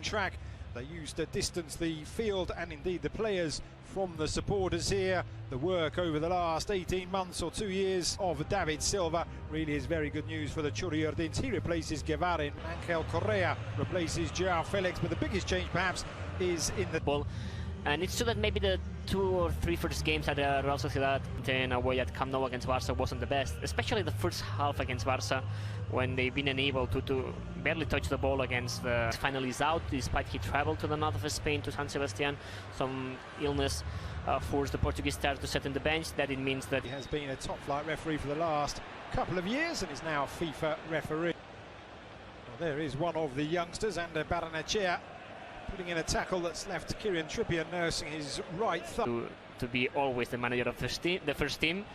track. They used to distance the field and indeed the players from the supporters here. The work over the last 18 months or 2 years of David Silva really is very good news for the Churiordins. He replaces Guevarin. Angel Correa replaces Joao Felix, but the biggest change perhaps is in the ball. And it's true that maybe the 2 or 3 first games at Real Sociedad in away at Camp Nou against Barca wasn't the best, especially the first half against Barca, when they've been unable to barely touch the ball against the finally is out, despite he traveled to the north of Spain, to San Sebastian. Some illness forced the Portuguese star to sit on the bench. That it means that he has been a top-flight referee for the last couple of years and is now a FIFA referee. Well, there is one of the youngsters, and Barrenechea, putting in a tackle that's left Kieran Trippier nursing his right thumb. To be always the manager of the first team,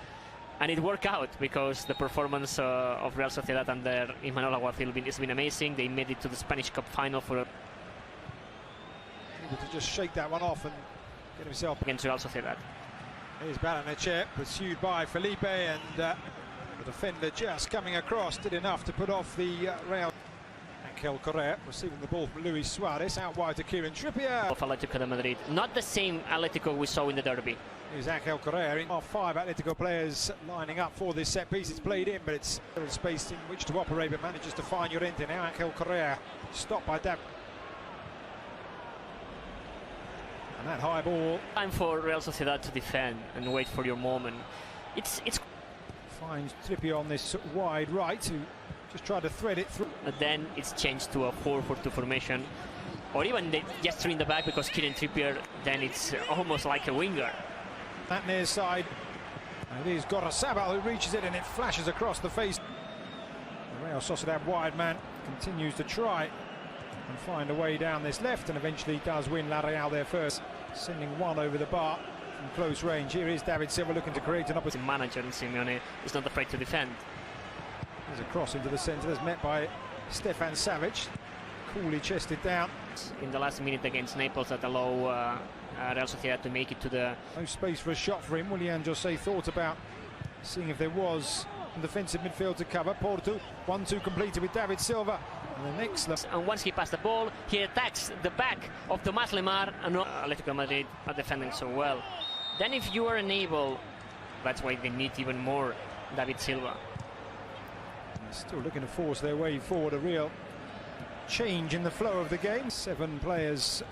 and it worked out because the performance of Real Sociedad under Imanol Alguacil has been amazing. They made it to the Spanish Cup final for able to just shake that one off and get himself against Real Sociedad. Here's Barrenechea, pursued by Felipe, and the defender just coming across did enough to put off the Real. Angel Correa receiving the ball from Luis Suarez, out wide to Kieran Trippier. Of Atletico de Madrid. Not the same Atletico we saw in the derby. Here's Angel Correa. In 5 Atletico players lining up for this set piece. It's played in, but it's little space in which to operate, but manages to find Llorente. Now Angel Correa stopped by David. And that high ball. Time for Real Sociedad to defend and wait for your moment. It's finds Trippier on this wide right, who just tried to thread it through. But then it's changed to a 4-4-2 formation, or even just 3 in the back, because Kieran Trippier, then it's almost like a winger. That near side, and it is Gorosabal who reaches it, and it flashes across the face. The Real Sociedad wide man continues to try and find a way down this left, and eventually does win La Real there first, sending one over the bar from close range. Here is David Silva looking to create an opportunity. Manager and Simeone is not afraid to defend. There's a cross into the centre that's met by Stefan Savic, coolly chested down. In the last minute against Naples that allow Real Sociedad to make it to the... No space for a shot for him. Willian José thought about seeing if there was a defensive midfield to cover. Porto, 1-2 completed with David Silva. And the next... And once he passed the ball, he attacks the back of Tomás Lemar, and Atletico Madrid are defending so well. Then if you are unable, that's why they need even more David Silva. Still looking to force their way forward, a real change in the flow of the game. 7 players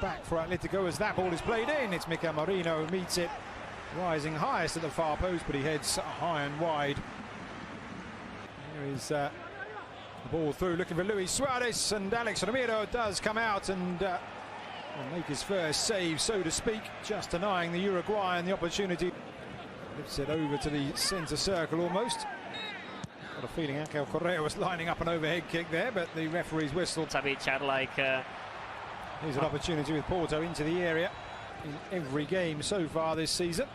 back for Atletico as that ball is played in. It's Mikel Merino who meets it, rising highest at the far post, but he heads high and wide. Here is the ball through, looking for Luis Suarez, and Alex Ramiro does come out and will make his first save, so to speak, just denying the Uruguayan the opportunity. Lifts it over to the centre circle almost. Got a feeling Angel Correa was lining up an overhead kick there, but the referee's whistle. Savic had like... Here's an opportunity with Porto into the area in every game so far this season.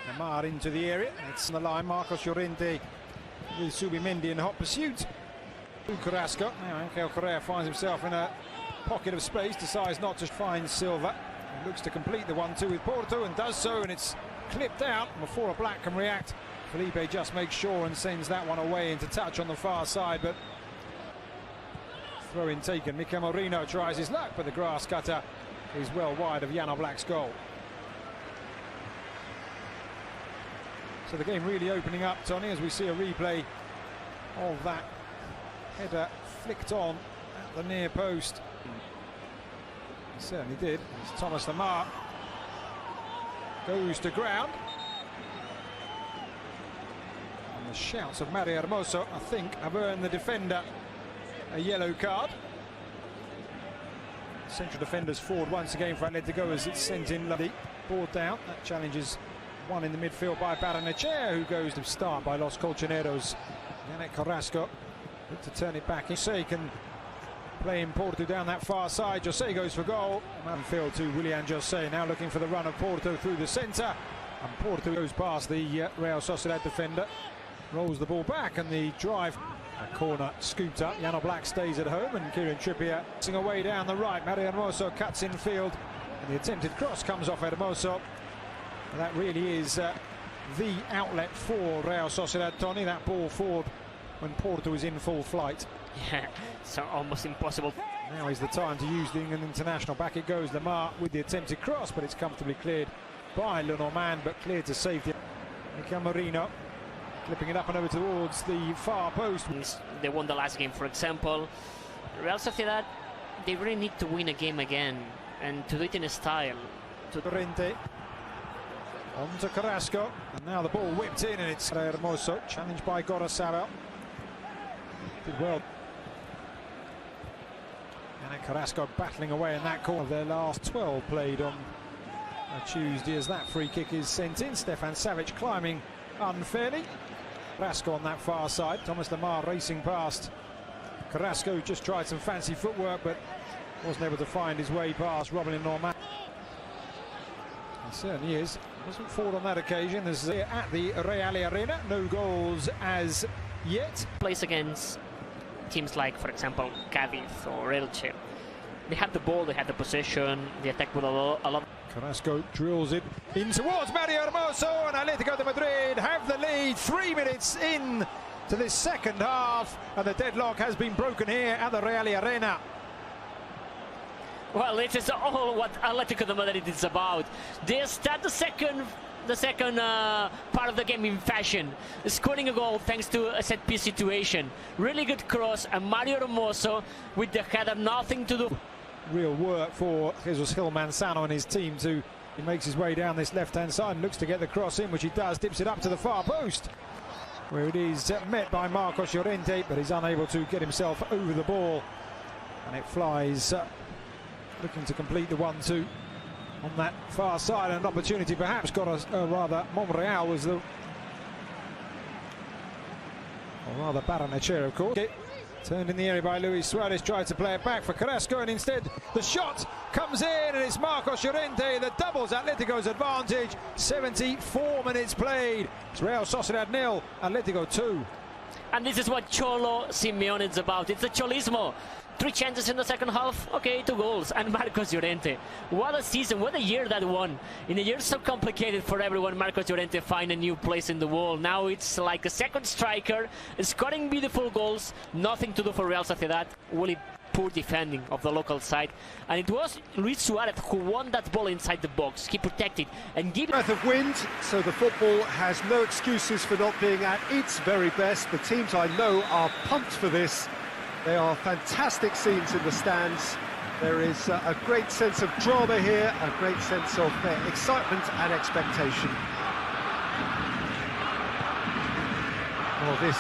Lemar into the area, it's on the line. Marcos Llorente with Subimendi in hot pursuit. Carrasco. Now Angel Correa finds himself in a pocket of space, decides not to find Silva. He looks to complete the 1-2 with Porto and does so, and it's clipped out before a black can react. Felipe just makes sure and sends that one away into touch on the far side, but throw-in taken. Mikel Merino tries his luck, but the grass cutter is well wide of Jan Oblak's goal. So the game really opening up, Tony, as we see a replay of that header flicked on at the near post. He certainly did. As Thomas Lemar goes to ground. The shouts of Mario Hermoso, I think, have earned the defender a yellow card. Central defenders forward once again for Atletico as it's sent in Lodi. Board down. That challenge is won in the midfield by Barrenechea, who goes to start by Los Colchoneros. Yannick Carrasco look to turn it back. José can play in Porto down that far side. José goes for goal. Midfield to Willian José, now looking for the run of Porto through the centre. And Porto goes past the Real Sociedad defender. Rolls the ball back, and the drive, a corner scooped up. Jan Oblak stays at home, and Kieran Trippier passing away down the right. Mario Hermoso cuts in field, and the attempted cross comes off Hermoso. And that really is the outlet for Real Sociedad, Tony. That ball forward when Porto is in full flight. Yeah, so almost impossible. Now is the time to use the England international. Back it goes, Lamar with the attempted cross, but it's comfortably cleared by Lenormand, but cleared to safety. Mikel Merino flipping it up and over towards the far post. They won the last game, for example. Real Sociedad, they really need to win a game again, and to do it in a style. Torrente on to Carrasco, and now the ball whipped in, and it's Hermoso, challenged by Gorosabel. Did well. And Carrasco battling away in that corner. Their last 12 played on a Tuesday as that free kick is sent in. Stefan Savic climbing unfairly. Carrasco on that far side. Thomas Lemar racing past. Carrasco just tried some fancy footwork, but wasn't able to find his way past Robin Norman. He certainly is. Wasn't forward on that occasion. As at the Real Arena, no goals as yet. Plays against teams like, for example, Cadiz or Elche. They had the ball, they had the possession, they attacked with a lot. Carrasco drills it in towards Mario Hermoso, and Atletico de Madrid have the lead 3 minutes in to this second half, and the deadlock has been broken here at the Real Arena. Well, it is all what Atletico de Madrid is about. They start the second part of the game in fashion, scoring a goal thanks to a set-piece situation. Really good cross, and Mario Hermoso with the header, nothing to do. Real work for Jesus Gil Manzano and his team too. He makes his way down this left-hand side and looks to get the cross in, which he does, dips it up to the far post, where it is met by Marcos Llorente, but he's unable to get himself over the ball, and it flies looking to complete the 1-2 on that far side. An opportunity perhaps got us, rather Monreal was the, or rather Barrenechea, of course. Turned in the area by Luis Suarez, tried to play it back for Carrasco, and instead the shot comes in, and it's Marcos Llorente that doubles Atletico's advantage. 74 minutes played. It's Real Sociedad 0, Atletico 2. And this is what Cholo Simeone is about. It's the Cholismo. 3 chances in the second half, okay, 2 goals, and Marcos Llorente. What a season, what a year that one. In a year so complicated for everyone, Marcos Llorente find a new place in the wall. Now it's like a second striker, scoring beautiful goals, nothing to do for Real Sociedad. Really poor defending of the local side, and it was Luis Suarez who won that ball inside the box. He protected and gave breath of wind, so the football has no excuses for not being at its very best. The teams I know are pumped for this. They are fantastic scenes in the stands. There is a great sense of drama here, a great sense of excitement and expectation. Well, this